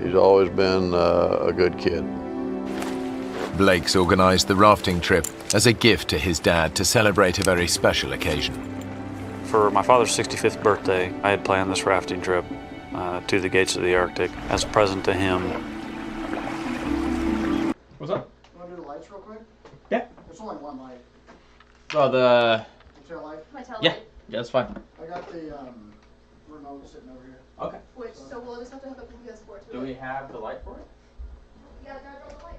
He's always been a good kid. Blake's organised the rafting trip as a gift to his dad to celebrate a very special occasion. For my father's 65th birthday, I had planned this rafting trip to the gates of the Arctic as a present to him. What's up? You want to do the lights real quick? Yeah. There's only one light. Oh, the... Tail light? My tail Yeah, light. yeah, that's fine. I got the remote sitting over here. Okay. Which, so we'll just have to hook up the PS4 to Do it. we have the light for it? Yeah, gotta draw the light.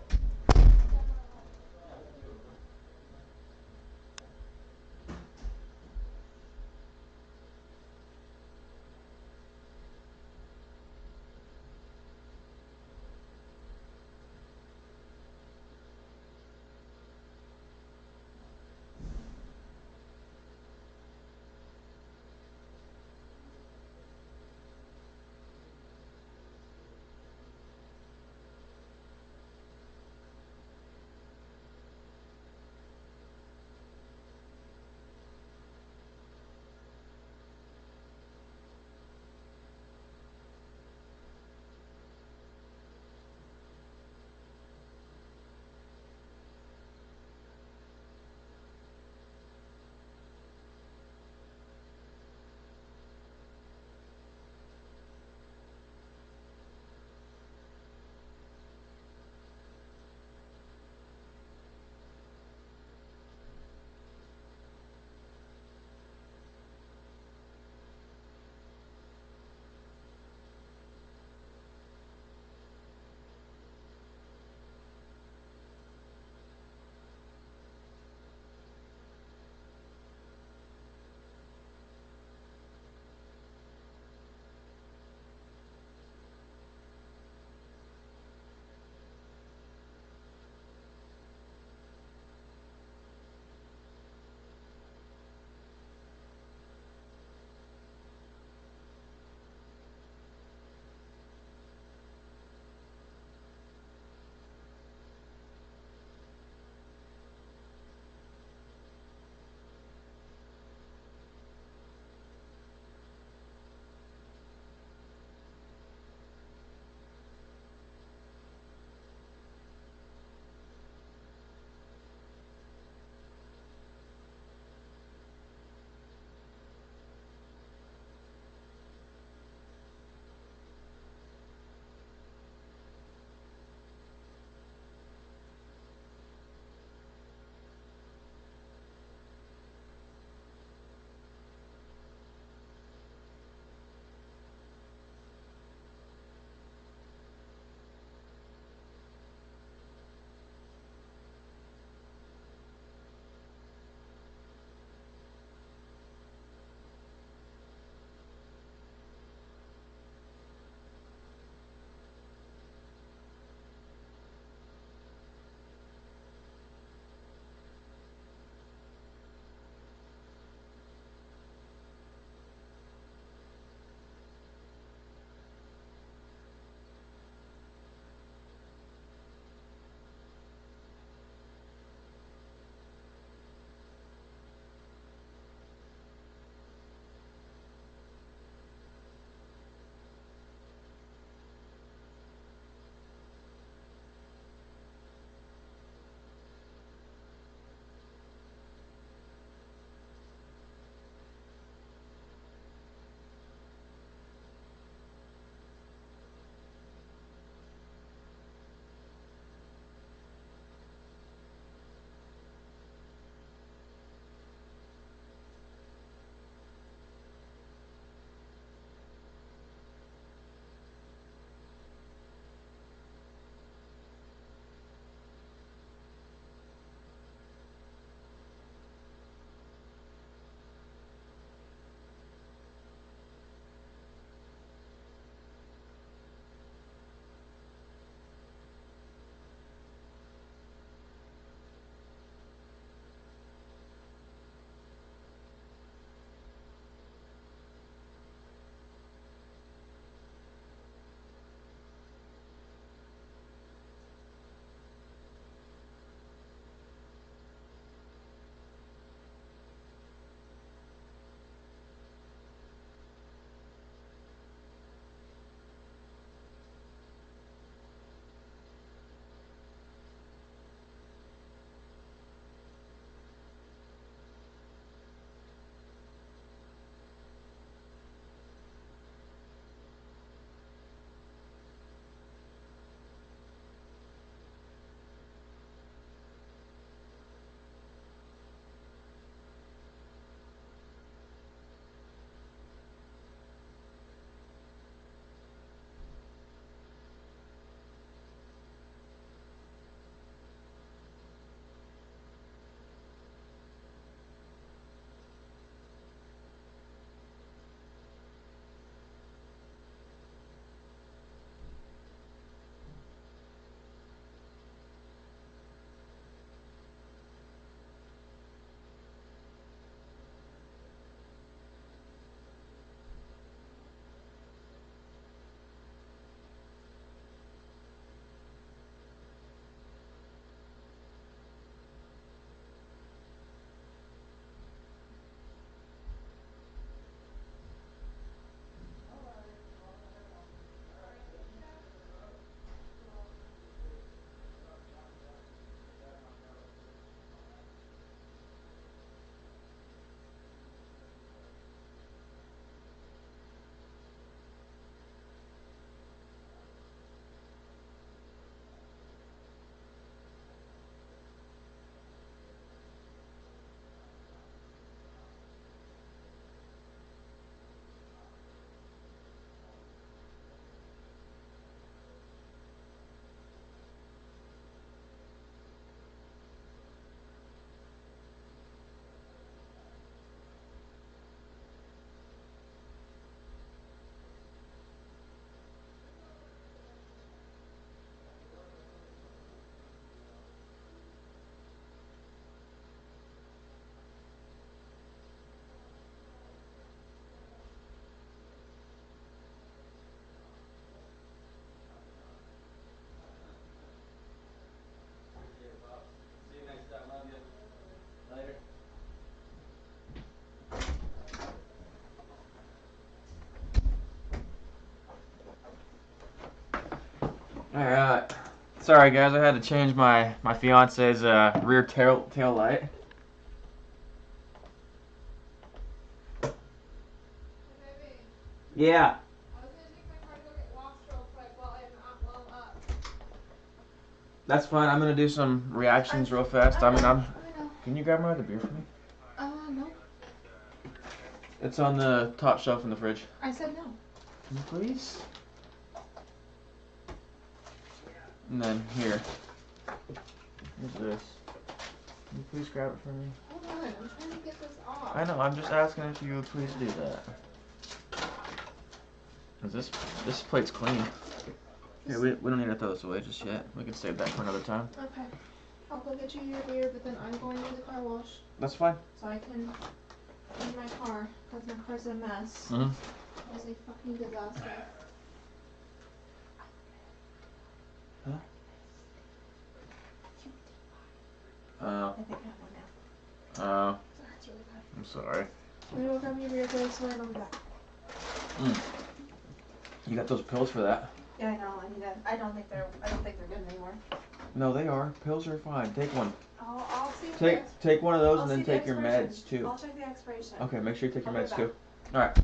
Alright. Sorry guys, I had to change my fiance's rear tail light. Baby, Yeah. I was gonna take my car to go get washed real quick while I'm up. That's fine. I'm gonna do some reactions real fast. I know. Can you grab my other beer for me? No. It's on the top shelf in the fridge. I said no. Can you please? And then here. Here's this. Can you please grab it for me? Hold on, I'm trying to get this off. I know. I'm just asking if you would please do that. Cause this plate's clean. Here, we don't need to throw this away just yet. We can save that for another time. Okay. I'll go get you your beer, but then I'm going to the car wash That's fine. so I can clean my car because my car's a mess. Mhm. It was a fucking disaster. Huh? I think I have one now. Oh. So that's really bad. I'm sorry. I'm gonna go grab me a beer, guys, so I'll be back. You got those pills for that? Yeah, I know. I don't think they're good anymore. No, they are. Pills are fine. Take one. I'll see. Take one of those I'll and then see the take your expiration. meds too. I'll check the expiration. Okay, make sure you take your I'll be meds back. too. All right.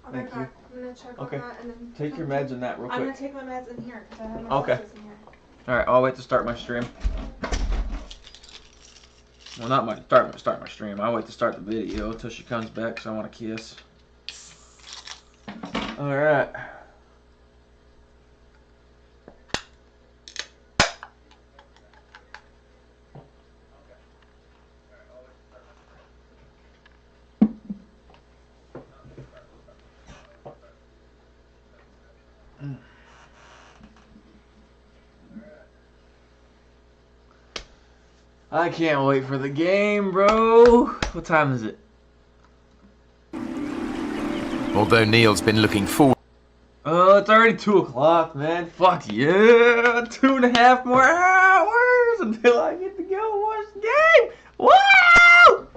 I'll be Thank back. I'm gonna check Okay. on that and then Take your meds and that real I'm gonna quick. take my meds in here because I have my Okay. glasses in here. All right. I'll wait to start my stream. Well, not my start my stream. I'll wait to start the video until she comes back because I want to kiss. All right. I can't wait for the game, bro. What time is it? Although Neil's been looking forward Oh, it's already 2 o'clock, man. Fuck yeah. 2.5 more hours until I get to go watch the game. Woo!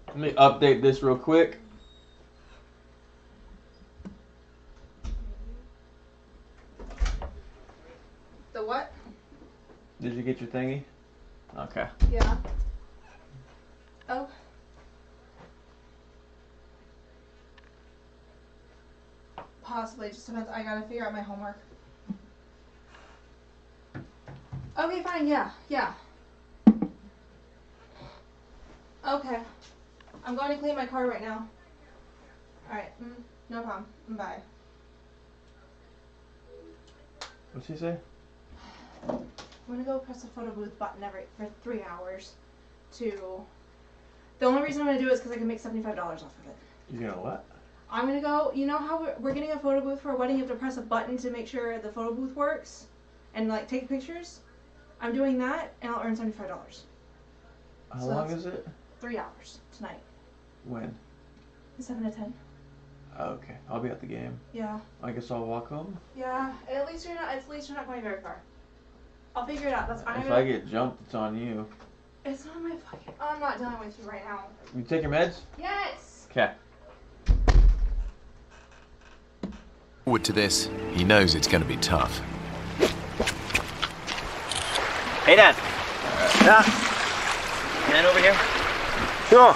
Let me update this real quick. The what? Did you get your thingy? Okay. Yeah. Oh. Possibly. Just depends. I gotta figure out my homework. Okay, fine. Yeah. Yeah. Okay. I'm going to clean my car right now. Alright. No problem. Bye. What'd she say? I'm gonna go press the photo booth button for 3 hours to... The only reason I'm gonna do it is because I can make $75 off of it. You're gonna what? I'm gonna go, you know how we're getting a photo booth for a wedding, you have to press a button to make sure the photo booth works and like take pictures? I'm doing that and I'll earn $75. How So long that's- is it? 3 hours tonight. When? 7 to 10. Okay, I'll be at the game. Yeah. I guess I'll walk home. Yeah. At least you're not going very far. I'll figure it out. If I get jumped, it's on you. It's not my fucking... I'm not dealing with you right now. You take your meds? Yes! Okay. forward to this. He knows it's going to be tough. Hey, Dad. Yeah. Hand over here. Sure.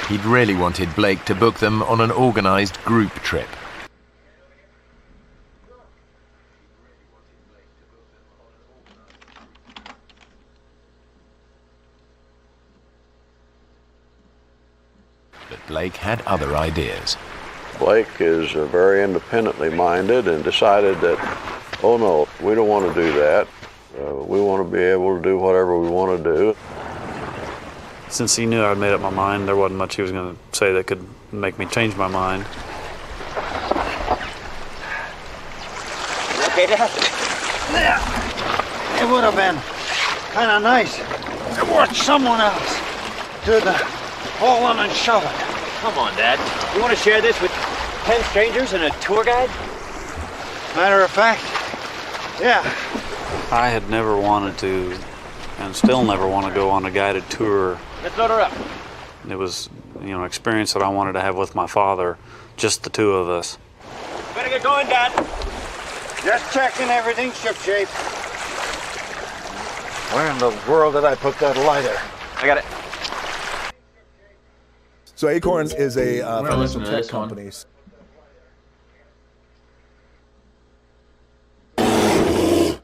He'd really wanted Blake to book them on an organised group trip. Blake had other ideas. Blake is very independently minded and decided that, oh no, we don't want to do that. We want to be able to do whatever we want to do. Since he knew I'd made up my mind, there wasn't much he was going to say that could make me change my mind. Okay, Dad? It would have been kind of nice to watch someone else do the hauling and shoving. Come on, Dad. You want to share this with 10 strangers and a tour guide? Matter of fact, yeah. I had never wanted to, and still never want to go on a guided tour. Let's load her up. It was, an experience that I wanted to have with my father, just the two of us. Better get going, Dad. Just checking everything's shipshape. Where in the world did I put that lighter? I got it. So Acorns is a financial listen to tech this one. company.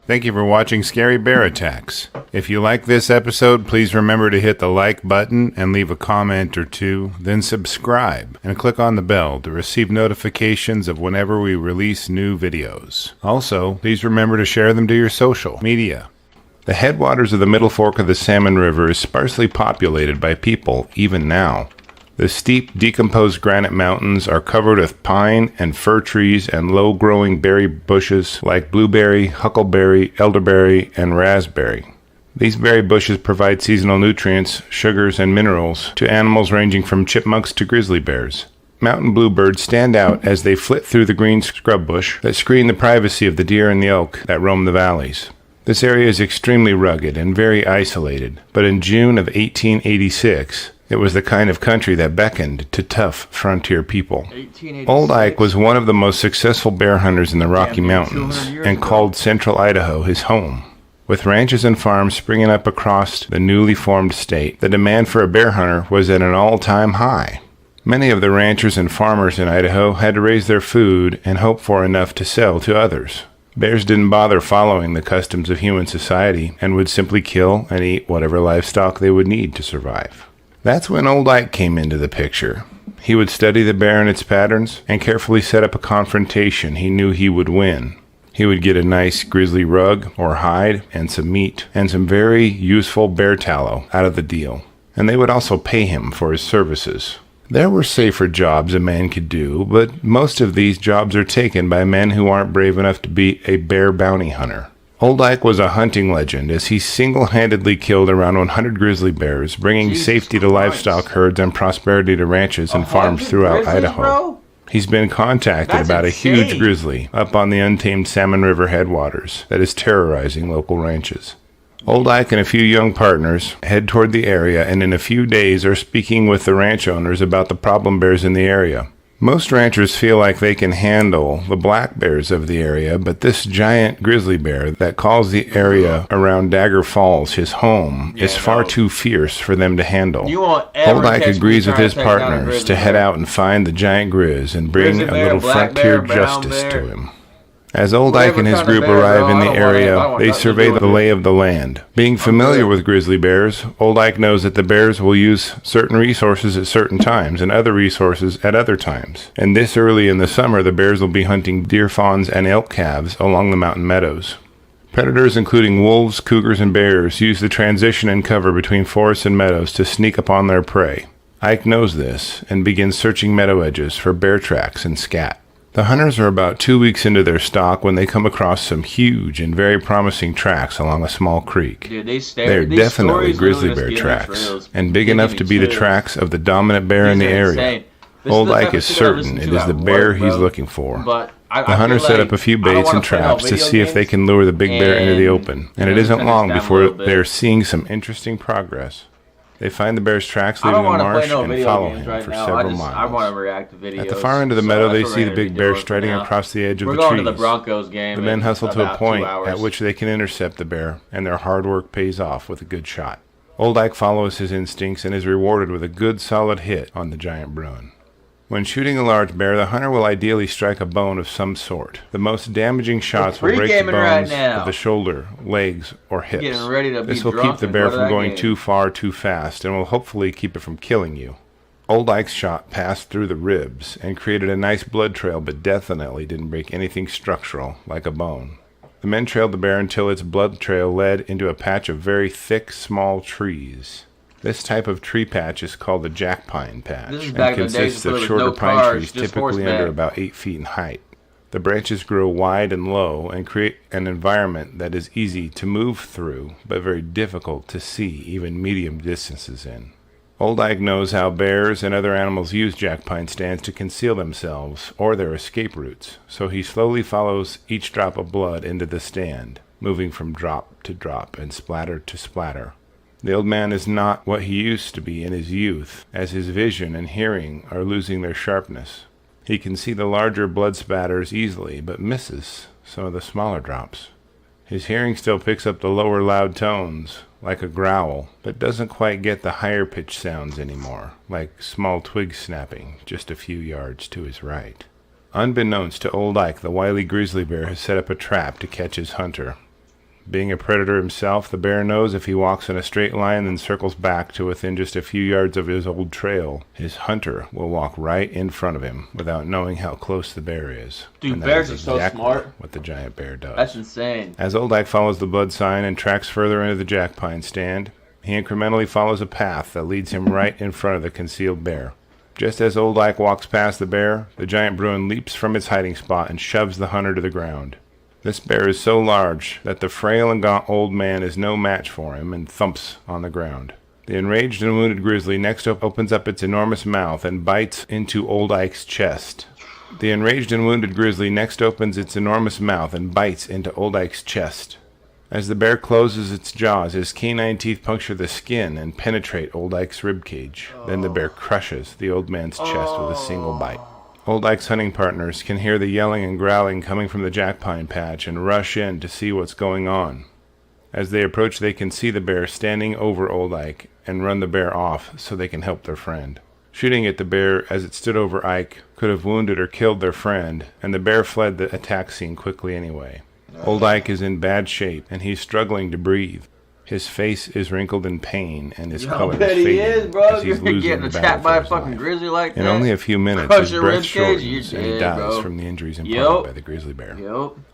Thank you for watching Scary Bear Attacks. If you like this episode, please remember to hit the like button and leave a comment or two, then subscribe and click on the bell to receive notifications of whenever we release new videos. Also, please remember to share them to your social media. The headwaters of the Middle Fork of the Salmon River is sparsely populated by people even now. The steep, decomposed granite mountains are covered with pine and fir trees and low-growing berry bushes like blueberry, huckleberry, elderberry, and raspberry. These berry bushes provide seasonal nutrients, sugars, and minerals to animals ranging from chipmunks to grizzly bears. Mountain bluebirds stand out as they flit through the green scrub bush that screen the privacy of the deer and the elk that roam the valleys. This area is extremely rugged and very isolated, but in June of 1886, it was the kind of country that beckoned to tough frontier people. Old Ike was one of the most successful bear hunters in the Rocky Mountains and called central Idaho his home. With ranches and farms springing up across the newly formed state, the demand for a bear hunter was at an all-time high. Many of the ranchers and farmers in Idaho had to raise their food and hope for enough to sell to others. Bears didn't bother following the customs of human society and would simply kill and eat whatever livestock they would need to survive. That's when Old Ike came into the picture. He would study the bear and its patterns and carefully set up a confrontation he knew he would win. He would get a nice grizzly rug or hide and some meat and some very useful bear tallow out of the deal. And they would also pay him for his services. There were safer jobs a man could do, but most of these jobs are taken by men who aren't brave enough to be a bear bounty hunter. Old Ike was a hunting legend as he single-handedly killed around 100 grizzly bears, bringing safety to livestock herds and prosperity to ranches and farms throughout Idaho. Bro? He's been contacted That's about insane. a huge grizzly up on the untamed Salmon River headwaters that is terrorizing local ranches. Old Ike and a few young partners head toward the area and in a few days are speaking with the ranch owners about the problem bears in the area. Most ranchers feel like they can handle the black bears of the area, but this giant grizzly bear that calls the area around Dagger Falls his home is far too fierce for them to handle. You won't ever Old Ike catch me agrees with trying his to take down a partners grizzly to head bear. out and find the giant grizz and bring Grizzly a bear, little black frontier bear, brown justice bear. to him. As Old Whatever Ike and his kind of group bear, arrive bro, in I the don't want area, it. I want they nothing to survey do with the it. lay of the land. Being familiar with grizzly bears, Old Ike knows that the bears will use certain resources at certain times and other resources at other times. And this early in the summer, the bears will be hunting deer fawns and elk calves along the mountain meadows. Predators including wolves, cougars, and bears use the transition and cover between forests and meadows to sneak upon their prey. Ike knows this and begins searching meadow edges for bear tracks and scat. The hunters are about 2 weeks into their stalk when they come across some huge and very promising tracks along a small creek. Dude, They're definitely grizzly bear tracks, and big enough to be the tracks of the dominant bear in the area. Old Ike is certain it is the bear he's looking for. The hunter set up a few baits and traps to see if they can lure the big bear into the open, and it isn't long before they're seeing some interesting progress. They find the bear's tracks I leaving don't the want to play marsh no and video follow games him right for now. several I want miles. to react to videos. At the far end of the so meadow, that's they what see we're the big gonna bear do striding for now. across the edge of We're the going trees. to the Broncos game. The men in hustle to a about 2 point hours. at which they can intercept the bear, and their hard work pays off with a good shot. Old Ike follows his instincts and is rewarded with a good solid hit on the giant bruin. When shooting a large bear, the hunter will ideally strike a bone of some sort. The most damaging shots will break the pre-gaming right bones now. of the shoulder, legs, or hips. Getting ready to be This will drunk keep the and bear go to from that going game. too far too fast and will hopefully keep it from killing you. Old Ike's shot passed through the ribs and created a nice blood trail, but definitely didn't break anything structural, like a bone. The men trailed the bear until its blood trail led into a patch of very thick, small trees. This type of tree patch is called the jack pine patch and consists of shorter pine trees typically under about 8 feet in height. The branches grow wide and low and create an environment that is easy to move through, but very difficult to see even medium distances in. Old Ike knows how bears and other animals use jack pine stands to conceal themselves or their escape routes, so he slowly follows each drop of blood into the stand, moving from drop to drop and splatter to splatter. The old man is not what he used to be in his youth, as his vision and hearing are losing their sharpness. He can see the larger blood spatters easily, but misses some of the smaller drops. His hearing still picks up the lower loud tones, like a growl, but doesn't quite get the higher pitched sounds anymore, like small twigs snapping just a few yards to his right. Unbeknownst to Old Ike, the wily grizzly bear has set up a trap to catch his hunter. Being a predator himself, the bear knows if he walks in a straight line and circles back to within just a few yards of his old trail, his hunter will walk right in front of him without knowing how close the bear is. Dude, bears are so smart. What the giant bear does. That's insane. As Old Ike follows the blood sign and tracks further into the jack pine stand, he incrementally follows a path that leads him right in front of the concealed bear. Just as Old Ike walks past the bear, the giant bruin leaps from its hiding spot and shoves the hunter to the ground. This bear is so large that the frail and gaunt old man is no match for him and thumps on the ground. The enraged and wounded grizzly next opens up its enormous mouth and bites into Old Ike's chest. The enraged and wounded grizzly next opens its enormous mouth and bites into Old Ike's chest. As the bear closes its jaws, his canine teeth puncture the skin and penetrate Old Ike's ribcage. Then the bear crushes the old man's chest with a single bite. Old Ike's hunting partners can hear the yelling and growling coming from the jack pine patch and rush in to see what's going on. As they approach, they can see the bear standing over Old Ike and run the bear off so they can help their friend. Shooting at the bear as it stood over Ike could have wounded or killed their friend, and the bear fled the attack scene quickly anyway. Old Ike is in bad shape, and he's struggling to breathe. His face is wrinkled in pain, and his color is fading. He is, bro. As he's You're losing getting the attacked battle by for a his fucking life. grizzly like that. In only a few minutes, Crush his your breath ribcage, shortens, you're and he dead, dies bro. from the injuries imparted by the grizzly bear.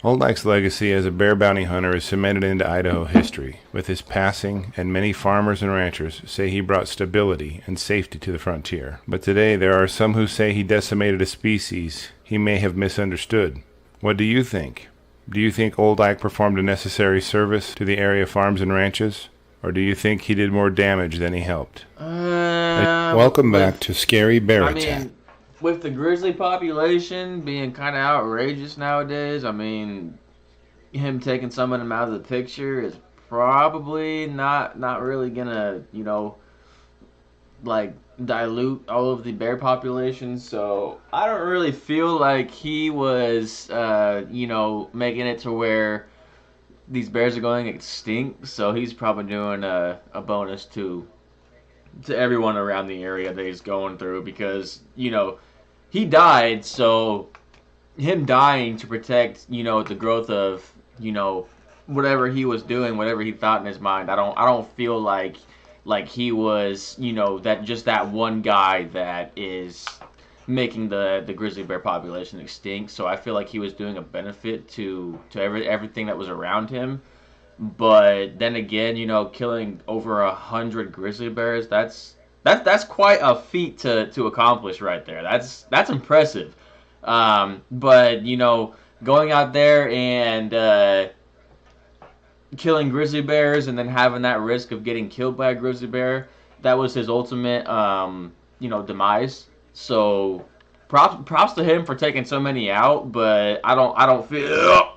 Old Ike's legacy as a bear bounty hunter is cemented into Idaho history. With his passing, and many farmers and ranchers say he brought stability and safety to the frontier. But today, there are some who say he decimated a species he may have misunderstood. What do you think? Do you think Old Ike performed a necessary service to the area farms and ranches? Or do you think he did more damage than he helped? Welcome back to Scary Bear Attack. mean, with the grizzly population being kind of outrageous nowadays, I mean, him taking some of them out of the picture is probably not really gonna, you know, like dilute all of the bear population. So I don't really feel like he was, you know, making it to where these bears are going extinct. So he's probably doing a bonus to everyone around the area that he's going through, because, you know, he died, so him dying to protect, you know, the growth of, you know, whatever he was doing, whatever he thought in his mind. I don't feel like he was, you know, that one guy that is making the grizzly bear population extinct. So I feel like he was doing a benefit to everything that was around him. But then again, you know, killing over 100 grizzly bears, that's quite a feat to accomplish right there. That's impressive. But, you know, going out there and killing grizzly bears and then having that risk of getting killed by a grizzly bear, that was his ultimate, you know, demise. So props to him for taking so many out, but I don't feel,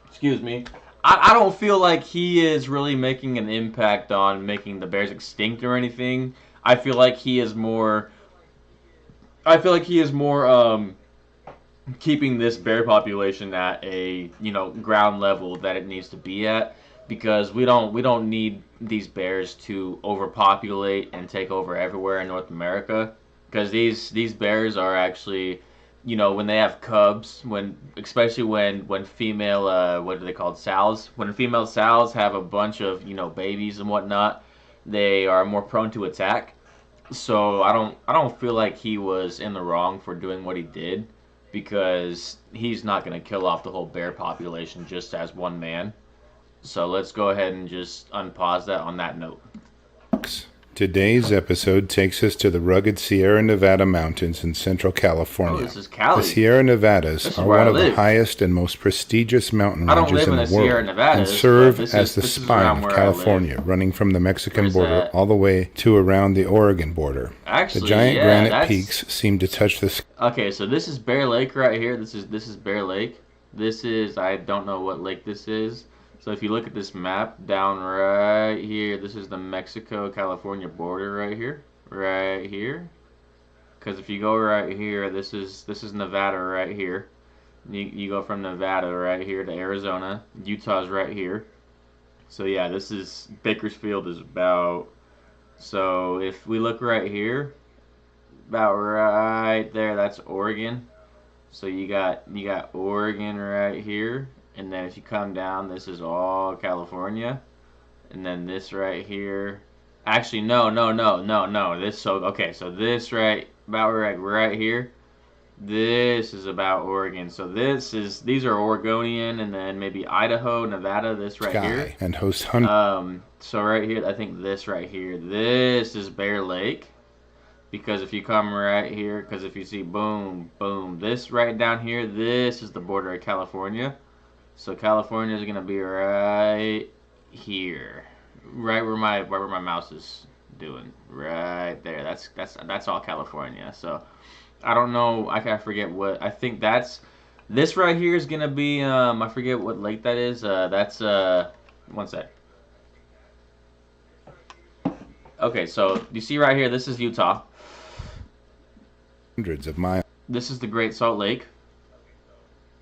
excuse me, I don't feel like he is really making an impact on making the bears extinct or anything. I feel like he is more keeping this bear population at a, you know, ground level that it needs to be at, because we don't need these bears to overpopulate and take over everywhere in North America, because these bears are actually, you know, when they have cubs, especially when female, what are they called, sows? When female sows have a bunch of, you know, babies and whatnot, they are more prone to attack. So I don't feel like he was in the wrong for doing what he did, because he's not going to kill off the whole bear population just as one man. So let's go ahead and just unpause that on that note. Today's episode takes us to the rugged Sierra Nevada mountains in central California. Oh, this is Cali. The Sierra Nevadas are one of the highest and most prestigious mountain ranges in the world and serve as the spine of California, running from the Mexican border all the way to around the Oregon border. Actually, the giant granite peaks seem to touch the sky. Okay, so this is Bear Lake right here. This is Bear Lake. This is, I don't know what lake this is. So if you look at this map down right here, this is the Mexico-California border right here. Right here. Because if you go right here, this is Nevada right here. You go from Nevada right here to Arizona. Utah's right here. So yeah, this is, Bakersfield is about, so if we look right here, about right there, that's Oregon. So you got Oregon right here. And then if you come down, this is all California. And then this right here. Actually, no. This, so, okay, so this right, about right here. This is about Oregon. So these are Oregonian, and then maybe Idaho, Nevada, this right here. And host so right here, I think this right here, this is Bear Lake. Because if you come right here, because if you see, boom, boom, this right down here, this is the border of California. So California is gonna be right here, right where my mouse is doing, right there. That's all California. So I don't know. I forget what. I think this right here is gonna be. I forget what lake that is. That's one sec. Okay, so you see right here. This is Utah. Hundreds of miles. This is the Great Salt Lake.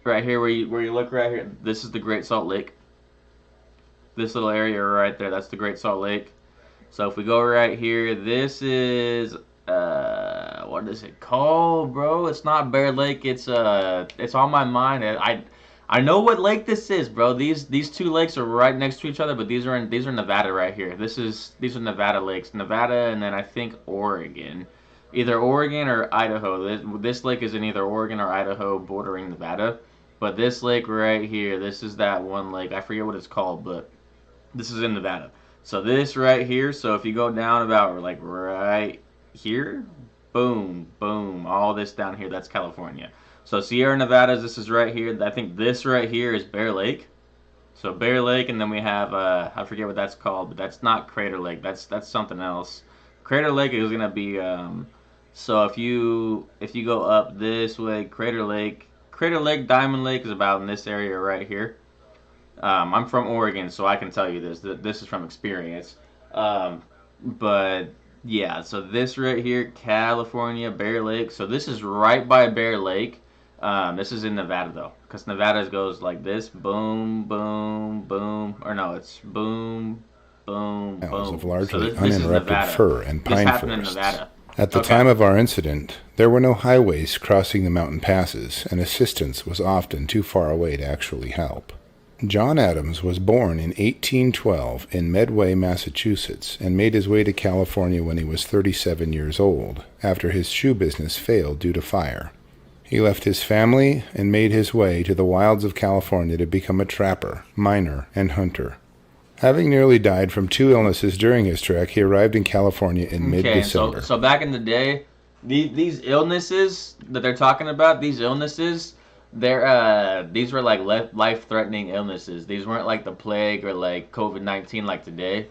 Right here, where you look right here, this is the Great Salt Lake. This little area right there, that's the Great Salt Lake. So if we go right here, this is what is it called, bro? It's not Bear Lake. It's on my mind. I know what lake this is, bro. These two lakes are right next to each other, but these are Nevada right here. These are Nevada lakes, Nevada, and then I think Oregon. Either Oregon or Idaho. This lake is in either Oregon or Idaho, bordering Nevada. But this lake right here, this is that one lake. I forget what it's called, but this is in Nevada. So this right here, so if you go down about like right here, boom, boom, all this down here, that's California. So Sierra Nevadas, this is right here. I think this right here is Bear Lake. So Bear Lake, and then we have, I forget what that's called, but that's not Crater Lake. That's something else. Crater Lake is going to be, so if you go up this way, Crater Lake, Diamond Lake is about in this area right here. I'm from Oregon, so I can tell you this. This is from experience. But yeah, so this right here, California, Bear Lake. So this is right by Bear Lake. This is in Nevada though, because Nevada goes like this: boom, boom, boom. Or no, it's boom, boom, boom. Of largely uninterrupted fir and pine forests. In Nevada. At the time of our incident, there were no highways crossing the mountain passes, and assistance was often too far away to actually help. John Adams was born in 1812 in Medway, Massachusetts, and made his way to California when he was 37 years old, after his shoe business failed due to fire. He left his family and made his way to the wilds of California to become a trapper, miner, and hunter. Having nearly died from 2 illnesses during his trek, he arrived in California in mid-December. So back in the day, these illnesses that they're talking about, these illnesses, these were like life-threatening illnesses. These weren't like the plague or like COVID-19 like today.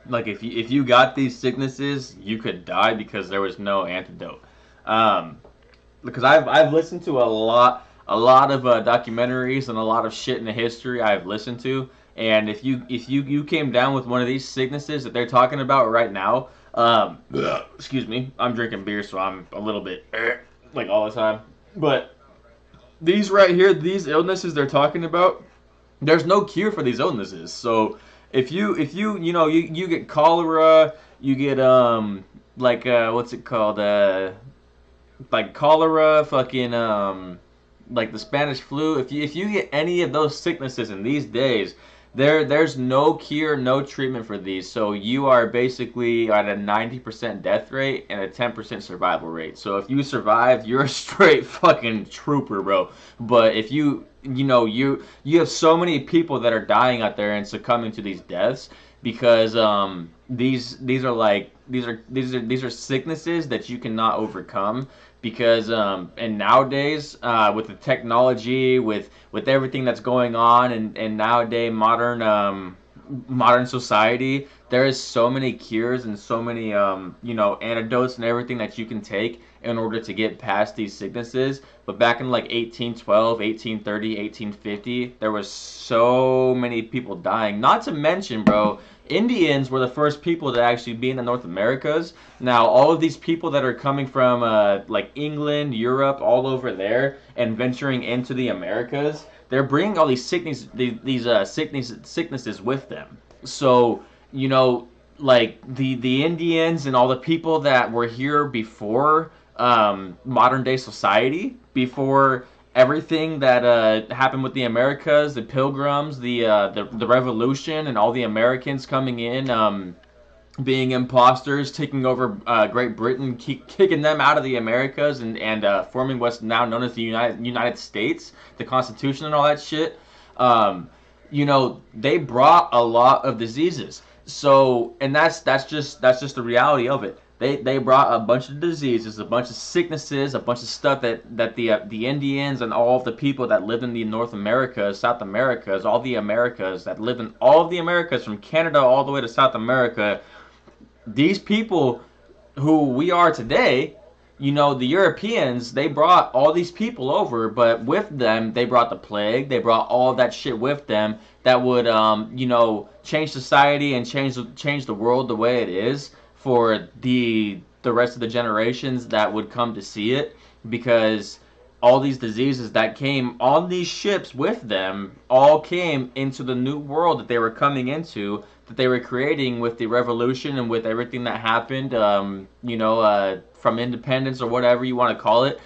Like if you got these sicknesses, you could die because there was no antidote. Because I've listened to a lot of documentaries and a lot of shit in the history I've listened to. And if you came down with one of these sicknesses that they're talking about right now, excuse me, I'm drinking beer, so I'm a little bit like all the time. But these right here, these illnesses they're talking about, there's no cure for these illnesses. So if you get cholera, you get what's it called, like cholera, fucking like the Spanish flu. If you get any of those sicknesses in these days, There's no cure, no treatment for these. So you are basically at a 90% death rate and a 10% survival rate. So if you survive, you're a straight fucking trooper, bro. But if you have so many people that are dying out there and succumbing to these deaths because these are sicknesses that you cannot overcome because and nowadays with the technology with everything that's going on and nowadays modern society, there is so many cures and so many antidotes and everything that you can take in order to get past these sicknesses. But back in like 1812, 1830, 1850, there was so many people dying. Not to mention, bro, Indians were the first people to actually be in the North Americas. Now, all of these people that are coming from like England, Europe, all over there, and venturing into the Americas, they're bringing all these sicknesses with them. So, like the Indians and all the people that were here before modern day society, before everything that happened with the Americas, the Pilgrims, the Revolution, and all the Americans coming in, being imposters, taking over Great Britain, kicking them out of the Americas, and forming what's now known as the United States, the Constitution, and all that shit. They brought a lot of diseases. So, and that's just the reality of it. They brought a bunch of diseases, a bunch of sicknesses, a bunch of stuff that the Indians and all of the people that lived in the North Americas, South Americas, all the Americas that live in all of the Americas from Canada all the way to South America. These people who we are today, the Europeans, they brought all these people over, but with them, they brought the plague, they brought all that shit with them that would, change society and change the world the way it is for the rest of the generations that would come to see it, because all these diseases that came on these ships with them all came into the new world that they were coming into, that they were creating with the revolution and with everything that happened, from independence or whatever you want to call it.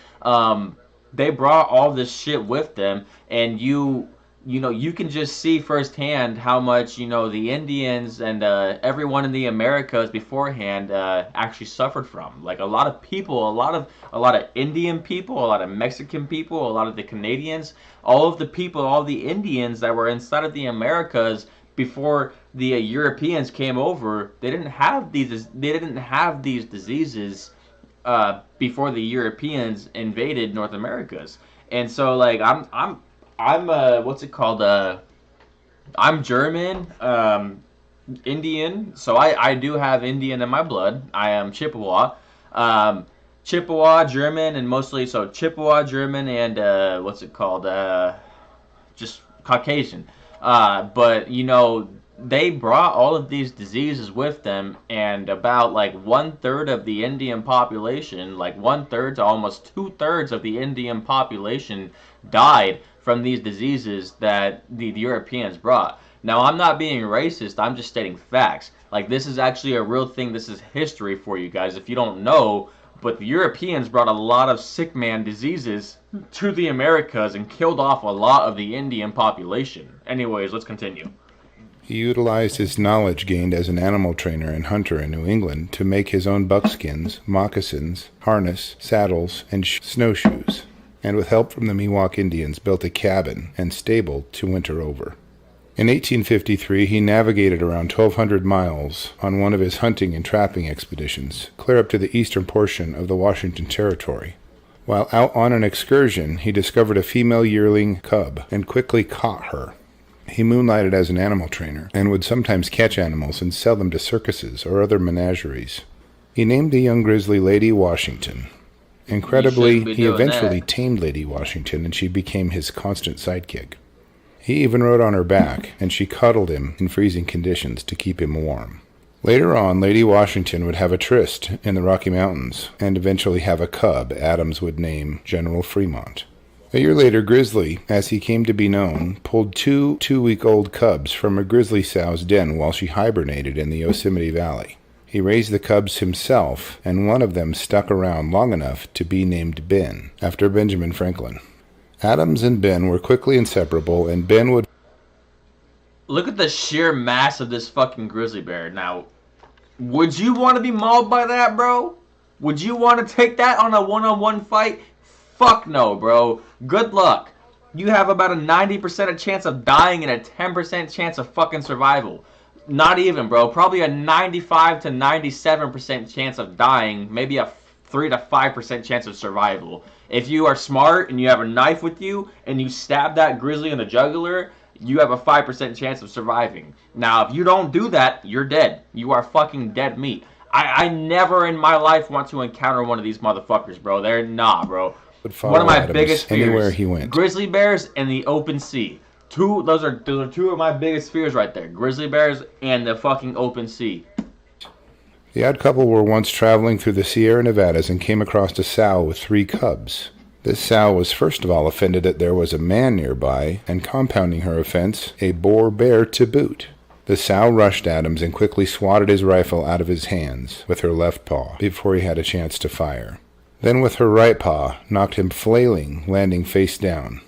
They brought all this shit with them, and you can just see firsthand how much, the Indians and everyone in the Americas beforehand actually suffered from. Like a lot of people, a lot of Indian people, a lot of Mexican people, a lot of the Canadians, all of the people, all the Indians that were inside of the Americas before the Europeans came over, they didn't have these diseases before the Europeans invaded North Americas. And so like I'm what's it called? I'm German, Indian, so I do have Indian in my blood. I am Chippewa, German, and mostly so Chippewa, German, and what's it called? Just Caucasian. But they brought all of these diseases with them, and about like 1/3 of the Indian population, like 1/3 to almost 2/3 of the Indian population died from these diseases that the Europeans brought. Now, I'm not being racist, I'm just stating facts. Like, this is actually a real thing, this is history for you guys if you don't know, but the Europeans brought a lot of sick man diseases to the Americas and killed off a lot of the Indian population. Anyways, let's continue. He utilized his knowledge gained as an animal trainer and hunter in New England to make his own buckskins, moccasins, harness, saddles, and snowshoes, and with help from the Miwok Indians built a cabin and stable to winter over. In 1853, he navigated around 1,200 miles on one of his hunting and trapping expeditions, clear up to the eastern portion of the Washington Territory. While out on an excursion, he discovered a female yearling cub and quickly caught her. He moonlighted as an animal trainer and would sometimes catch animals and sell them to circuses or other menageries. He named the young grizzly Lady Washington. Incredibly, he eventually tamed Lady Washington, and she became his constant sidekick. He even rode on her back, and she cuddled him in freezing conditions to keep him warm. Later on, Lady Washington would have a tryst in the Rocky Mountains, and eventually have a cub Adams would name General Fremont. A year later, Grizzly, as he came to be known, pulled two 2-week-old cubs from a grizzly sow's den while she hibernated in the Yosemite Valley. He raised the cubs himself, and one of them stuck around long enough to be named Ben, after Benjamin Franklin. Adams and Ben were quickly inseparable, and Ben would Look at the sheer mass of this fucking grizzly bear. Now, would you want to be mauled by that, bro? Would you want to take that on a one-on-one fight? Fuck no, bro. Good luck. You have about a 90% chance of dying and a 10% chance of fucking survival. Not even, bro. Probably a 95 to 97% chance of dying. Maybe a 3 to 5% chance of survival. If you are smart and you have a knife with you and you stab that grizzly in the jugular, you have a 5% chance of surviving. Now, if you don't do that, you're dead. You are fucking dead meat. I never in my life want to encounter one of these motherfuckers, bro. They're nah, bro. One of my biggest fears. Anywhere he went. Grizzly bears and the open sea. Those are two of my biggest fears right there. Grizzly bears and the fucking open sea. The odd couple were once traveling through the Sierra Nevadas and came across a sow with 3 cubs. This sow was first of all offended that there was a man nearby, and compounding her offense, a boar bear to boot. The sow rushed Adams and quickly swatted his rifle out of his hands with her left paw before he had a chance to fire. Then with her right paw, knocked him flailing, landing face down.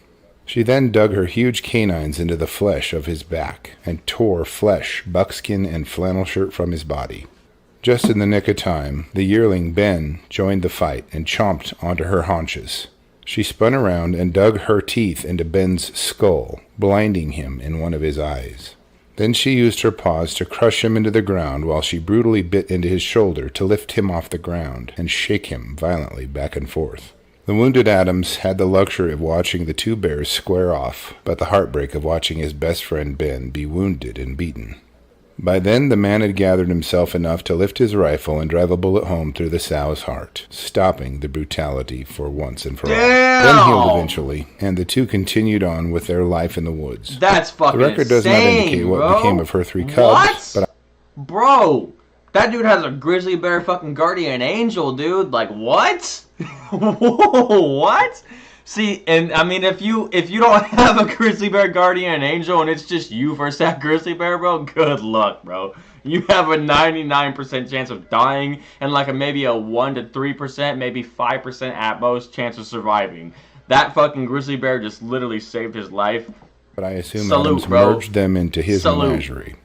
She then dug her huge canines into the flesh of his back and tore flesh, buckskin, and flannel shirt from his body. Just in the nick of time, the yearling Ben joined the fight and chomped onto her haunches. She spun around and dug her teeth into Ben's skull, blinding him in one of his eyes. Then she used her paws to crush him into the ground while she brutally bit into his shoulder to lift him off the ground and shake him violently back and forth. The wounded Adams had the luxury of watching the 2 bears square off, but the heartbreak of watching his best friend Ben be wounded and beaten. By then the man had gathered himself enough to lift his rifle and drive a bullet home through the sow's heart, stopping the brutality for once and for all. Ben healed eventually, and the 2 continued on with their life in the woods. That's fucking The record does not indicate what became of her 3 cubs, but bro, that dude has a grizzly bear fucking guardian angel, dude. Like, what? What? See, and I mean, if you don't have a grizzly bear guardian angel and it's just you versus that grizzly bear, bro, good luck, bro. You have a 99% chance of dying and like maybe a 1 to 3%, maybe 5% at most chance of surviving. That fucking grizzly bear just literally saved his life. But I assume Adams merged them into his menagerie.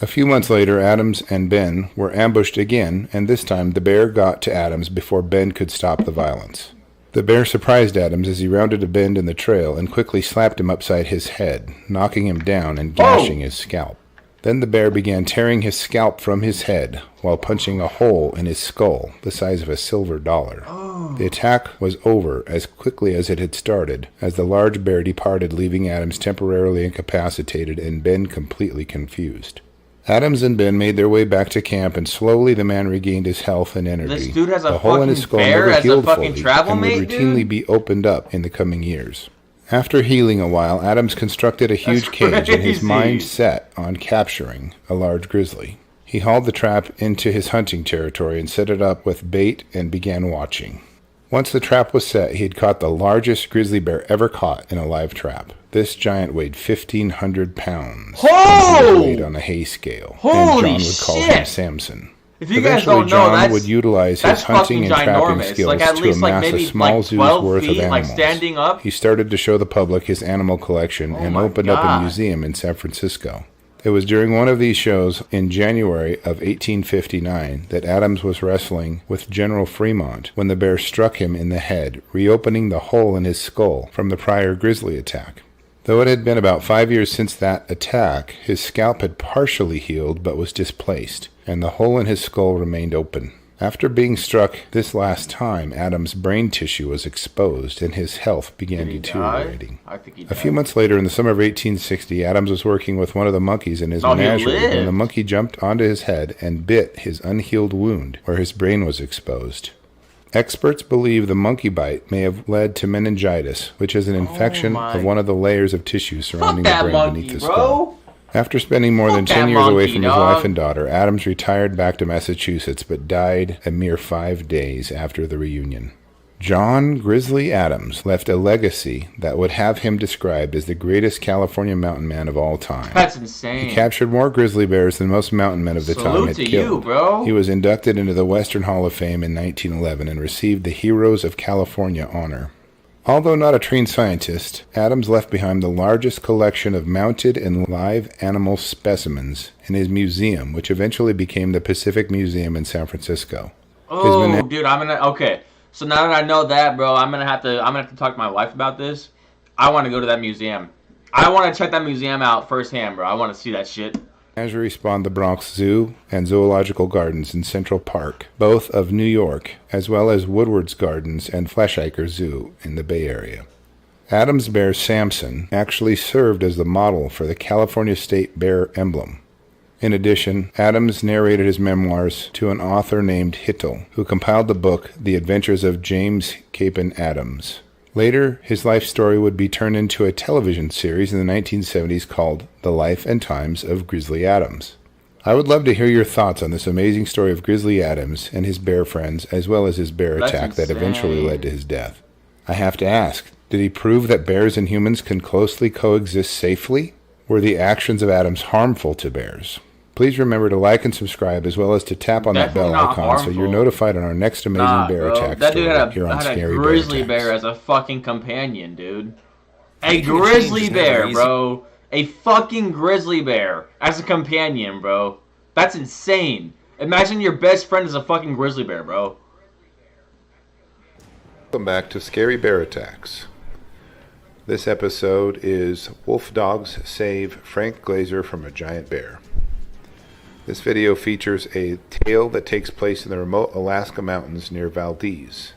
A few months later, Adams and Ben were ambushed again, and this time the bear got to Adams before Ben could stop the violence. The bear surprised Adams as he rounded a bend in the trail and quickly slapped him upside his head, knocking him down and gashing his scalp. Then the bear began tearing his scalp from his head while punching a hole in his skull the size of a silver dollar. The attack was over as quickly as it had started, as the large bear departed, leaving Adams temporarily incapacitated and Ben completely confused. Adams and Ben made their way back to camp, and slowly the man regained his health and energy. This dude has a the hole in his fucking skull bear never as a healed fucking fully travel and would mate, routinely dude? be opened up in the coming years. After healing a while, Adams constructed a huge cage, and his mind set on capturing a large grizzly. He hauled the trap into his hunting territory and set it up with bait and began watching. Once the trap was set, he had caught the largest grizzly bear ever caught in a live trap. This giant weighed 1,500 pounds. Oh! Weighed on a hay scale. Holy and John would call him shit! Samson. If you Eventually, guys don't know, John would utilize his hunting and trapping ginormous. skills Like at to least like amass maybe a small like zoo's 12 worth feet, of animals. like standing up. He started to show the public his animal collection and my opened up a God. museum in San Francisco. It was during one of these shows in January of 1859 that Adams was wrestling with General Fremont when the bear struck him in the head, reopening the hole in his skull from the prior grizzly attack. Though it had been about 5 years since that attack, his scalp had partially healed but was displaced, and the hole in his skull remained open. After being struck this last time, Adams' brain tissue was exposed and his health began deteriorating. A few months later, in the summer of 1860, Adams was working with one of the monkeys in his menagerie when the monkey jumped onto his head and bit his unhealed wound where his brain was exposed. Experts believe the monkey bite may have led to meningitis, which is an infection of one of the layers of tissue surrounding the brain beneath the skull. After spending more than 10 years away from his wife and daughter, Adams retired back to Massachusetts but died a mere 5 days after the reunion. John Grizzly Adams left a legacy that would have him described as the greatest California mountain man of all time. That's insane. He captured more grizzly bears than most mountain men of the time had killed. You, bro. He was inducted into the Western Hall of Fame in 1911 and received the Heroes of California honor. Although not a trained scientist, Adams left behind the largest collection of mounted and live animal specimens in his museum, which eventually became the Pacific Museum in San Francisco. Oh, dude, okay. So now that I know that, bro, I'm gonna have to talk to my wife about this. I want to go to that museum. I want to check that museum out firsthand, bro. I want to see that shit. Menagerie spawned the Bronx Zoo and Zoological Gardens in Central Park, both of New York, as well as Woodward's Gardens and Fleshacre Zoo in the Bay Area. Adams' bear Samson actually served as the model for the California State Bear emblem. In addition, Adams narrated his memoirs to an author named Hittel, who compiled the book The Adventures of James Capen Adams. Later, his life story would be turned into a television series in the 1970s called The Life and Times of Grizzly Adams. I would love to hear your thoughts on this amazing story of Grizzly Adams and his bear friends, as well as his bear attack that eventually led to his death. I have to ask, did he prove that bears and humans can closely coexist safely? Were the actions of Adams harmful to bears? Please remember to like and subscribe, as well as to tap on that bell icon so you're notified on our next amazing bear attack that dude story here on had Scary a grizzly Bear bear as a fucking companion, dude. A grizzly bear, bro. A fucking grizzly bear as a companion, bro. That's insane. Imagine your best friend is a fucking grizzly bear, bro. Welcome back to Scary Bear Attacks. This episode is Wolf Dogs Save Frank Glazer from a Giant Bear. This video features a tale that takes place in the remote Alaska mountains near Valdez.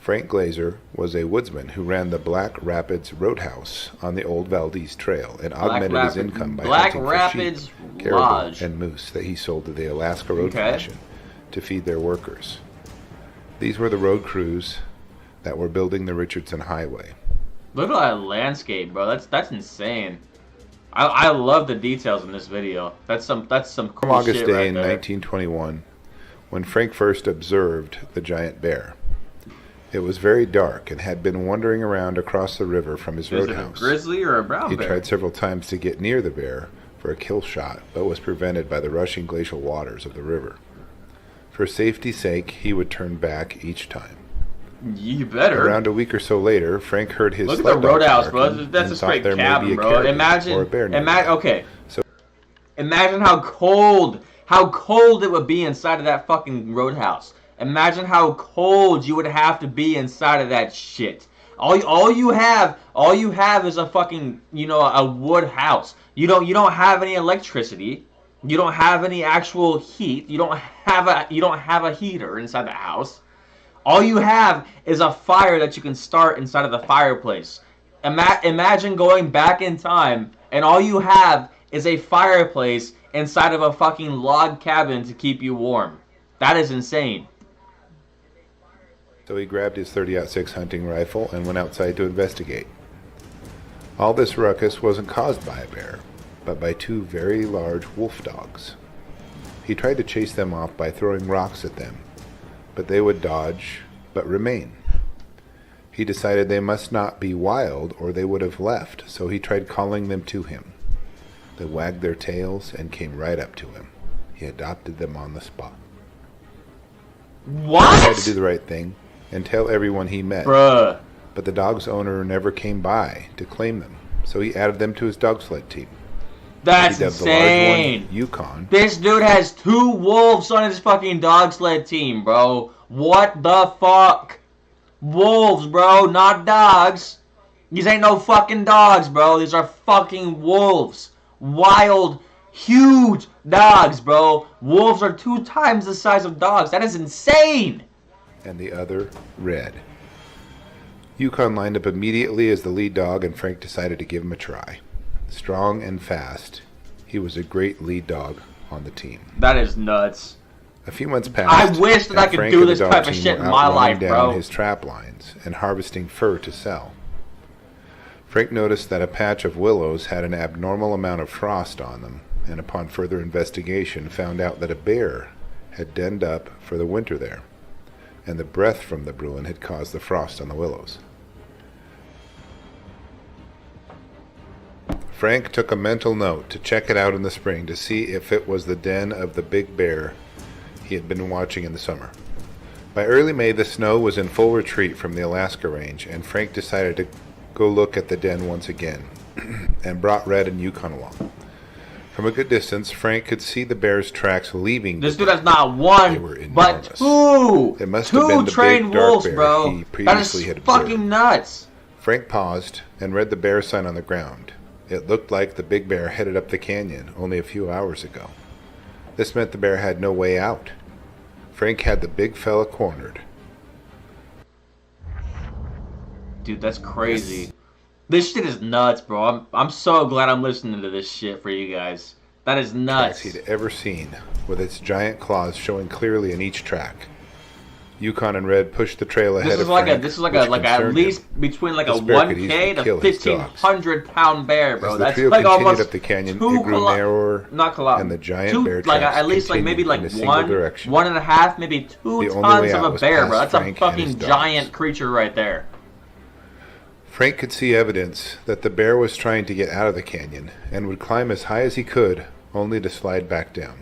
Frank Glazer was a woodsman who ran the Black Rapids Roadhouse on the old Valdez Trail and augmented his income by hunting for sheep, caribou, and moose that he sold to the Alaska Road Commission to feed their workers. These were the road crews that were building the Richardson Highway. Look at that landscape, bro. That's insane. I love the details in this video. That's some cool August shit day right in there. 1921, when Frank first observed the giant bear. It was very dark and had been wandering around across the river from his roadhouse. Is it a grizzly or a brown bear? He tried several times to get near the bear for a kill shot, but was prevented by the rushing glacial waters of the river. For safety's sake, he would turn back each time. You better. Around a week or so later, Frank heard his Look at the roadhouse, bro. That's a and straight thought there may be cabin, a bro. caribou Imagine, or a bear nearby. okay. So, imagine how cold it would be inside of that fucking roadhouse. Imagine how cold you would have to be inside of that shit. All you have is a fucking, a wood house. You don't have any electricity. You don't have any actual heat. You don't have a heater inside the house. All you have is a fire that you can start inside of the fireplace. Imagine going back in time and all you have is a fireplace inside of a fucking log cabin to keep you warm. That is insane. So he grabbed his .30-06 hunting rifle and went outside to investigate. All this ruckus wasn't caused by a bear, but by two very large wolf dogs. He tried to chase them off by throwing rocks at them, but they would dodge, but remain. He decided they must not be wild or they would have left, so he tried calling them to him. They wagged their tails and came right up to him. He adopted them on the spot. What? He had to do the right thing and tell everyone he met. Bruh. But the dog's owner never came by to claim them, so he added them to his dog sled team. That's he dubbed insane. The large one Yukon. This dude has 2 wolves on his fucking dog sled team, bro. What the fuck? Wolves, bro, not dogs. These ain't no fucking dogs, bro. These are fucking wolves. Wild, huge dogs, bro. Wolves are 2 times the size of dogs. That is insane. And the other, Red. Yukon lined up immediately as the lead dog, and Frank decided to give him a try. Strong and fast, he was a great lead dog on the team. That is nuts. A few months passed. I wish that I could Frank do and the this dog type of team shit were in out my running life, down bro. his trap lines and harvesting fur to sell. Frank noticed that a patch of willows had an abnormal amount of frost on them, and upon further investigation found out that a bear had denned up for the winter there, and the breath from the bruin had caused the frost on the willows. Frank took a mental note to check it out in the spring to see if it was the den of the big bear he had been watching in the summer. By early May, the snow was in full retreat from the Alaska range, and Frank decided to go look at the den once again, and brought Red and Yukon along. From a good distance, Frank could see the bear's tracks leaving. This dude has not one, but two. It must have been the trained big dark wolves, bear bro. he previously had observed. Fucking nuts. Frank paused and read the bear sign on the ground. It looked like the big bear headed up the canyon only a few hours ago. This meant the bear had no way out. Frank had the big fella cornered. Dude, that's crazy. This shit is nuts, bro. I'm so glad I'm listening to this shit for you guys. That is nuts. Tracks he'd ever seen, with its giant claws showing clearly in each track. Yukon and Red pushed the trail ahead of Frank. This is like at least between like a 1K to 1,500-pound bear, bro. That's like almost up the canyon. It grew narrower, and the giant bear tracks at least like maybe like 1.5, maybe 2 tons of a bear, bro. That's a fucking giant creature right there. Frank could see evidence that the bear was trying to get out of the canyon and would climb as high as he could, only to slide back down.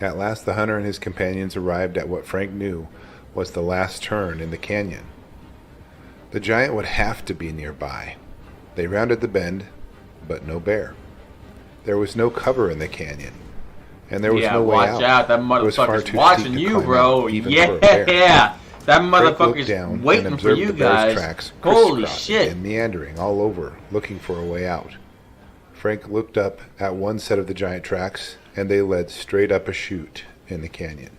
At last the hunter and his companions arrived at what Frank knew was the last turn in the canyon. The giant would have to be nearby. They rounded the bend, but no bear. There was no cover in the canyon, and there was no way out. Watch out, that motherfucker's watching you, bro. Yeah. That motherfucker's waiting for you guys. Holy shit. And meandering all over, looking for a way out. Frank looked up at one set of the giant tracks, and they led straight up a chute in the canyon.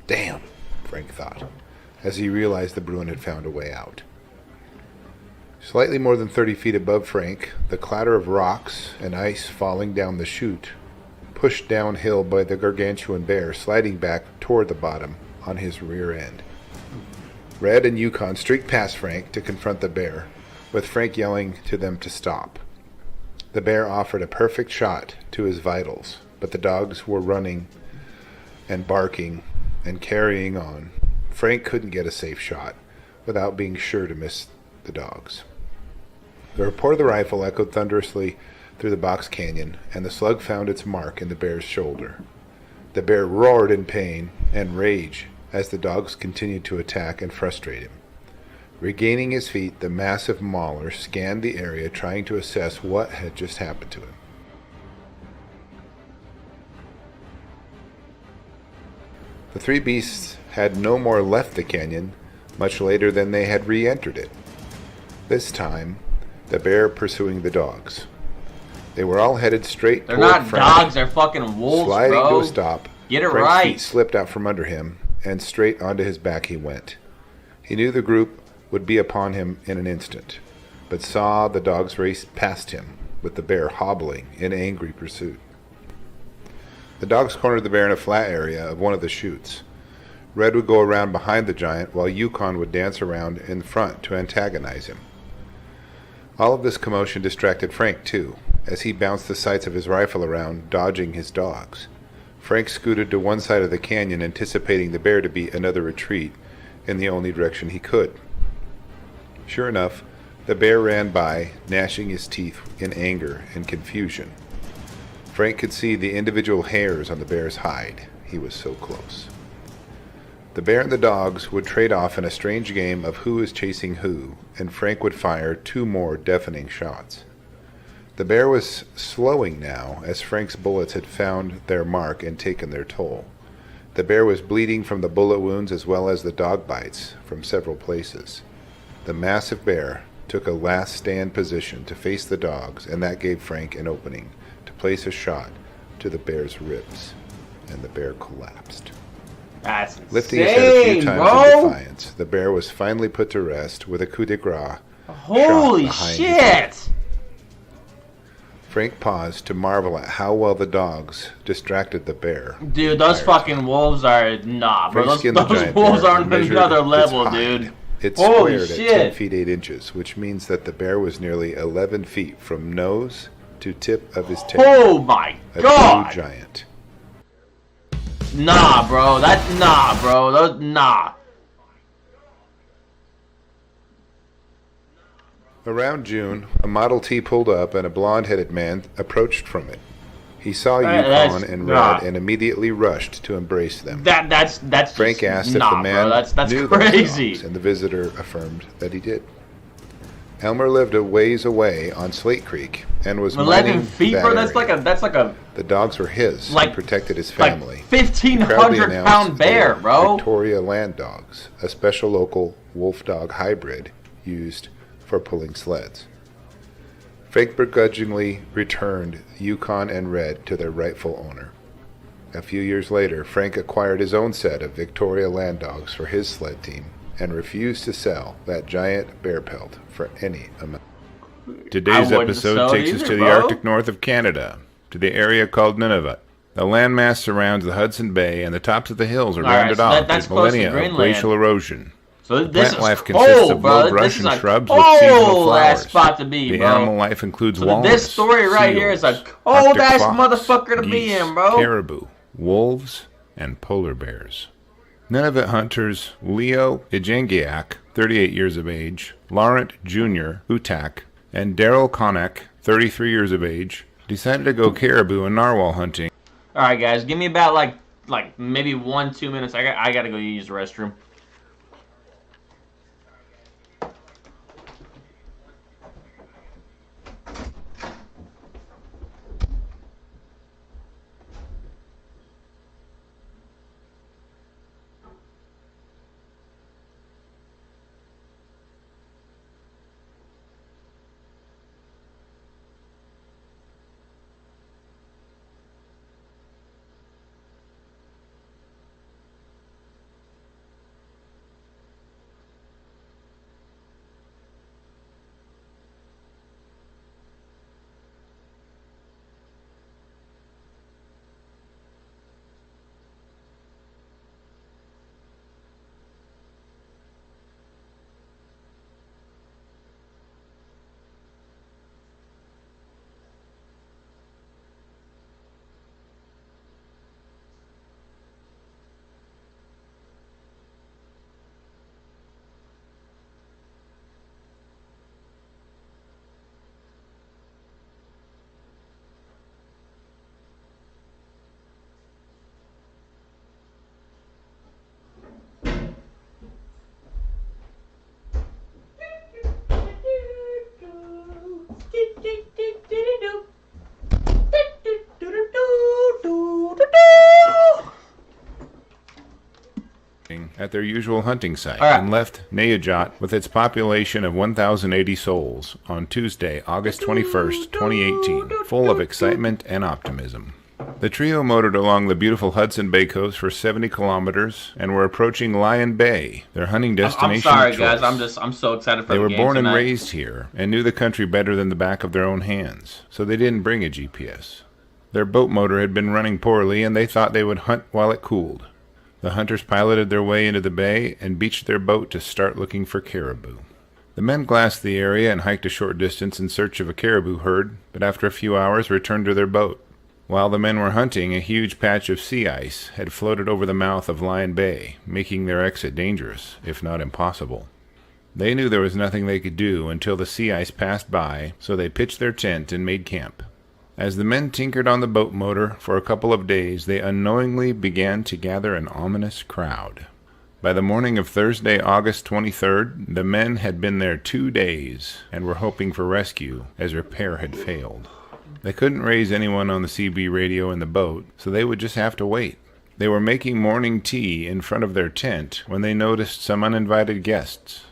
Damn, Frank thought, as he realized the Bruin had found a way out. Slightly more than 30 feet above Frank, the clatter of rocks and ice falling down the chute, pushed downhill by the gargantuan bear, sliding back toward the bottom on his rear end. Red and Yukon streaked past Frank to confront the bear, with Frank yelling to them to stop. The bear offered a perfect shot to his vitals, but the dogs were running and barking and carrying on. Frank couldn't get a safe shot without being sure to miss the dogs. The report of the rifle echoed thunderously through the box canyon, and the slug found its mark in the bear's shoulder. The bear roared in pain and rage as the dogs continued to attack and frustrate him. Regaining his feet, the massive mauler scanned the area, trying to assess what had just happened to him. The three beasts had no more left the canyon much later than they had re-entered it. This time, the bear pursuing the dogs. They were all headed straight toward Frank. They're not dogs, they're fucking wolves, Sliding bro. to a stop, Get it Frank's right. feet slipped out from under him, and straight onto his back he went. He knew the group would be upon him in an instant, but saw the dogs race past him, with the bear hobbling in angry pursuit. The dogs cornered the bear in a flat area of one of the chutes. Red would go around behind the giant, while Yukon would dance around in front to antagonize him. All of this commotion distracted Frank, too, as he bounced the sights of his rifle around, dodging his dogs. Frank scooted to one side of the canyon, anticipating the bear to beat another retreat in the only direction he could. Sure enough, the bear ran by, gnashing his teeth in anger and confusion. Frank could see the individual hairs on the bear's hide. He was so close. The bear and the dogs would trade off in a strange game of who is chasing who, and Frank would fire 2 more deafening shots. The bear was slowing now, as Frank's bullets had found their mark and taken their toll. The bear was bleeding from the bullet wounds as well as the dog bites from several places. The massive bear took a last stand position to face the dogs, and that gave Frank an opening to place a shot to the bear's ribs, and the bear collapsed. That's Lifting his head a few times in defiance, the bear was finally put to rest with a coup de grace. Holy shit! Frank paused to marvel at how well the dogs distracted the bear. Dude, those fucking wolves are... Nah, bro. Those wolves are on another level, dude. It squared at 10 feet 8 inches, which means that the bear was nearly 11 feet from nose to tip of his tail. Oh my god! A true giant. Nah, bro. Nah, bro. Nah. Around June, a Model T pulled up and a blonde-headed man approached from it. He saw Yukon and Red and immediately rushed to embrace them. That's Frank just, asked if nah, the man bro, that's knew crazy. those dogs, and the visitor affirmed that he did. Elmer lived a ways away on Slate Creek and was 11 mining feet, that bro. That's area. like a The dogs were his. like He protected his family. like 1,500-pound bear, bro. Victoria Land Dogs, a special local wolf dog hybrid used for pulling sleds. Frank begrudgingly returned Yukon and Red to their rightful owner. A few years later, Frank acquired his own set of Victoria Land Dogs for his sled team and refused to sell that giant bear pelt for any amount. Today's episode takes us to the Arctic north of Canada, to the area called Nunavut. The landmass surrounds the Hudson Bay, and the tops of the hills are rounded off with millennia of glacial erosion. So this Plant life is consists cold, of bro. low brush This and is shrubs a with seasonal cold-ass flowers. spot to be, The bro. animal life includes So walrus, this story right here is a seals, cold-ass Arctic fox, motherfucker to be geese, in, bro. caribou, wolves, and polar bears. Nunavut hunters Leo Ijengiak, 38 years of age, Laurent Jr. Utak, and Daryl Konak, 33 years of age, decided to go caribou and narwhal hunting. All right, guys, give me about like maybe 1-2 minutes. I gotta go use the restroom. At their usual hunting site and left Nayajot with its population of 1,080 souls on Tuesday, August 21st, 2018, full of excitement and optimism. The trio motored along the beautiful Hudson Bay coast for 70 kilometers and were approaching Lion Bay, their hunting destination. I'm sorry, of choice. guys. I'm so excited for They the were game born tonight. and raised here and knew the country better than the back of their own hands, so they didn't bring a GPS. Their boat motor had been running poorly, and they thought they would hunt while it cooled. The hunters piloted their way into the bay and beached their boat to start looking for caribou. The men glassed the area and hiked a short distance in search of a caribou herd, but after a few hours returned to their boat. While the men were hunting, a huge patch of sea ice had floated over the mouth of Lion Bay, making their exit dangerous, if not impossible. They knew there was nothing they could do until the sea ice passed by, so they pitched their tent and made camp. As the men tinkered on the boat motor for a couple of days, they unknowingly began to gather an ominous crowd. By the morning of Thursday, August 23rd, the men had been there 2 days and were hoping for rescue, as repair had failed. They couldn't raise anyone on the CB radio in the boat, so they would just have to wait. They were making morning tea in front of their tent when they noticed some uninvited guests.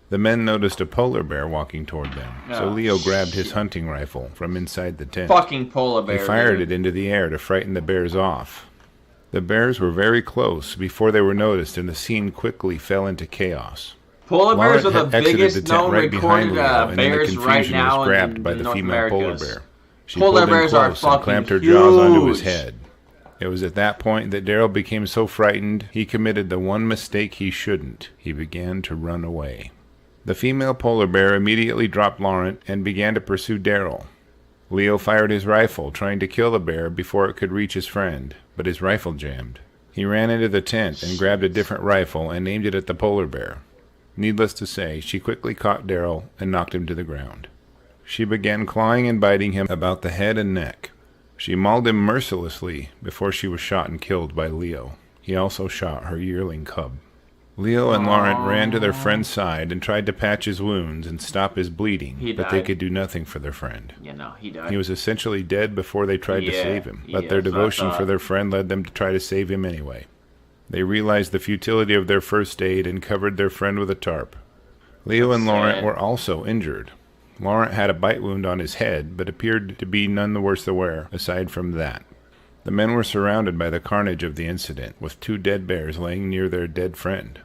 The men noticed a polar bear walking toward them, so Leo grabbed his hunting rifle from inside the tent. Fucking polar bear. He fired dude. it into the air to frighten the bears off. The bears were very close before they were noticed, and the scene quickly fell into chaos. Polar bears Laurent are the had exited biggest the tent known right behind recorded Leo, and in the bears right confusion now was grabbed in by the North female polar Americas. bear. She Polar pulled him bears are close and fucking clamped her jaws onto his huge. head. It was at that point that Daryl became so frightened he committed the one mistake he shouldn't. He began to run away. The female polar bear immediately dropped Laurent and began to pursue Daryl. Leo fired his rifle, trying to kill the bear before it could reach his friend, but his rifle jammed. He ran into the tent and grabbed a different rifle and aimed it at the polar bear. Needless to say, she quickly caught Daryl and knocked him to the ground. She began clawing and biting him about the head and neck. She mauled him mercilessly before she was shot and killed by Leo. He also shot her yearling cub. Leo and Laurent ran to their friend's side and tried to patch his wounds and stop his bleeding, but they could do nothing for their friend. He died. He was essentially dead before they tried to save him, but their devotion for their friend led them to try to save him anyway. They realized the futility of their first aid and covered their friend with a tarp. Leo and Laurent were also injured. Laurent had a bite wound on his head, but appeared to be none the worse the wear, aside from that. The men were surrounded by the carnage of the incident, with 2 dead bears laying near their dead friend.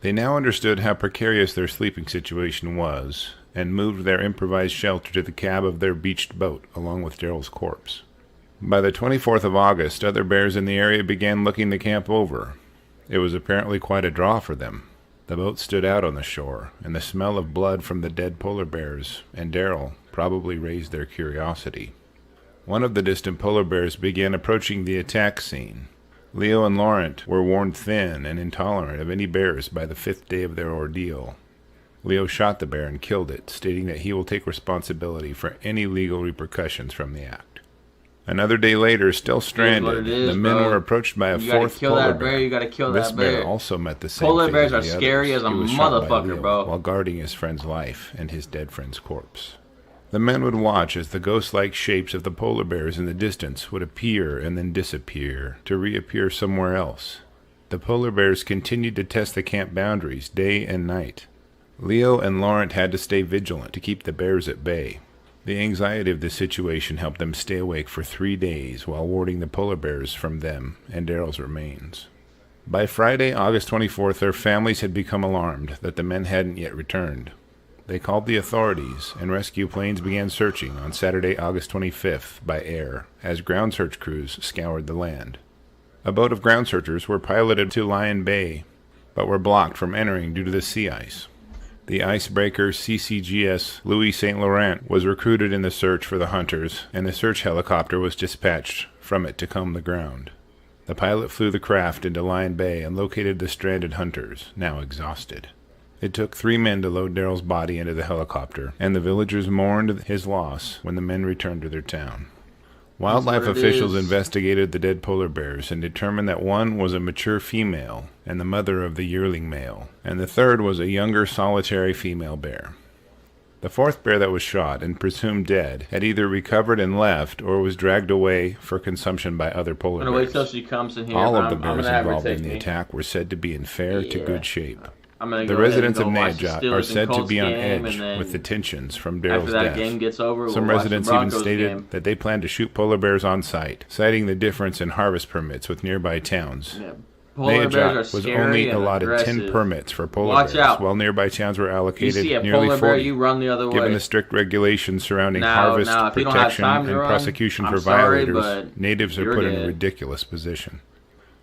They now understood how precarious their sleeping situation was, and moved their improvised shelter to the cab of their beached boat, along with Daryl's corpse. By the 24th of August, other bears in the area began looking the camp over. It was apparently quite a draw for them. The boat stood out on the shore, and the smell of blood from the dead polar bears and Daryl probably raised their curiosity. One of the distant polar bears began approaching the attack scene. Leo and Laurent were worn thin and intolerant of any bears by the 5th day of their ordeal. Leo shot the bear and killed it, stating that he will take responsibility for any legal repercussions from the act. Another day later, still stranded, the men were approached by a 4th polar bear. You gotta kill this that bear. Bear also met the same Polar fate bears as are the scary others. as a He was shot by motherfucker, Leo bro. while guarding his friend's life and his dead friend's corpse. The men would watch as the ghost-like shapes of the polar bears in the distance would appear and then disappear, to reappear somewhere else. The polar bears continued to test the camp boundaries day and night. Leo and Laurent had to stay vigilant to keep the bears at bay. The anxiety of the situation helped them stay awake for 3 days while warding the polar bears from them and Daryl's remains. By Friday, August 24th, their families had become alarmed that the men hadn't yet returned. They called the authorities, and rescue planes began searching on Saturday, August 25th, by air, as ground search crews scoured the land. A boat of ground searchers were piloted to Lion Bay, but were blocked from entering due to the sea ice. The icebreaker CCGS Louis St. Laurent was recruited in the search for the hunters, and a search helicopter was dispatched from it to comb the ground. The pilot flew the craft into Lion Bay and located the stranded hunters, now exhausted. It took 3 men to load Daryl's body into the helicopter, and the villagers mourned his loss when the men returned to their town. Wildlife officials investigated the dead polar bears and determined that one was a mature female and the mother of the yearling male, and the third was a younger solitary female bear. The 4th bear that was shot and presumed dead had either recovered and left or was dragged away for consumption by other polar bears. I'm gonna wait till she comes in here. All of the bears involved in the attack were said to be in fair to good shape. The residents of Najat are said to be on edge with the tensions from Daryl's death. Some residents even stated that they plan to shoot polar bears on sight, citing the difference in harvest permits with nearby towns. Najat was only allotted 10 permits for polar bears, while nearby towns were allocated nearly 40. Given the strict regulations surrounding harvest protection and prosecution for violators, natives are put in a ridiculous position.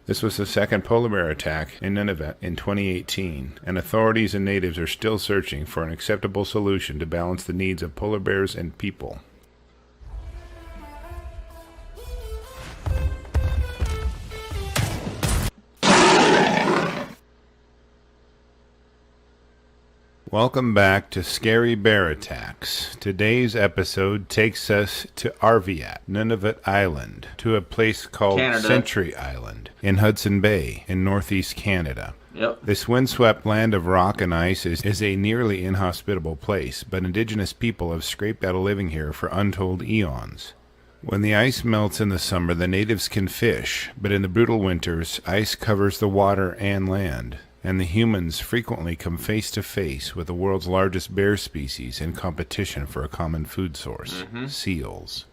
This was the 2nd polar bear attack in Nunavut in 2018, and authorities and natives are still searching for an acceptable solution to balance the needs of polar bears and people. Welcome back to Scary Bear Attacks. Today's episode takes us to Arviat, Nunavut Island, to a place called Sentry Island in Hudson Bay in northeast Canada. This windswept land of rock and ice is a nearly inhospitable place, but indigenous people have scraped out a living here for untold eons. When the ice melts in the summer, the natives can fish, but in the brutal winters, ice covers the water and land, and the humans frequently come face to face with the world's largest bear species in competition for a common food source, seals.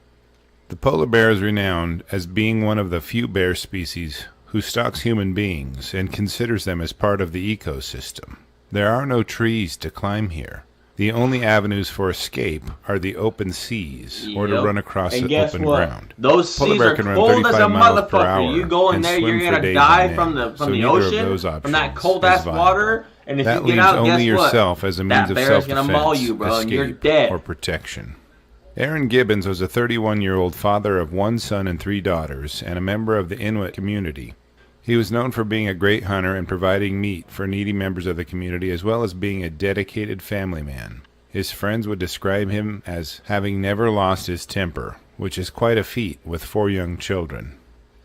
The polar bear is renowned as being one of the few bear species who stalks human beings and considers them as part of the ecosystem. There are no trees to climb here. The only avenues for escape are the open seas or to run across the open ground. Those seas are cold as a motherfucker. You go in there, you're gonna die from the ocean, from that cold ass water. And if you get out, only guess yourself what? as a means of self-defense, gonna maul you, bro, and you're dead. Or protection. Aaron Gibbons was a 31-year-old father of 1 son and 3 daughters, and a member of the Inuit community. He was known for being a great hunter and providing meat for needy members of the community, as well as being a dedicated family man. His friends would describe him as having never lost his temper, which is quite a feat with 4 young children.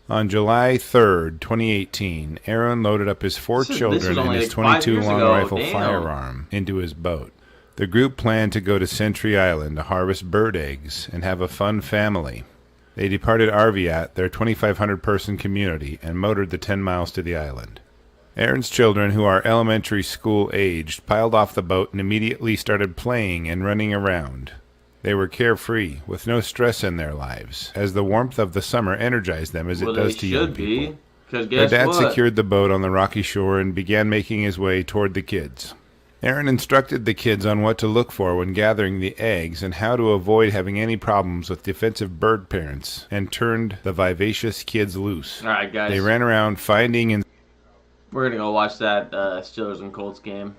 On July 3rd, 2018, Aaron loaded up his 4 children and his 22 long rifle firearm into his boat. The group planned to go to Sentry Island to harvest bird eggs and have a fun family. They departed Arviat, their 2,500-person community, and motored the 10 miles to the island. Aaron's children, who are elementary school aged, piled off the boat and immediately started playing and running around. They were carefree, with no stress in their lives, as the warmth of the summer energized them as it does to young people. Their dad secured the boat on the rocky shore and began making his way toward the kids. Aaron instructed the kids on what to look for when gathering the eggs and how to avoid having any problems with defensive bird parents, and turned the vivacious kids loose. Alright, guys. They ran around finding and... We're going to go watch that Steelers and Colts game.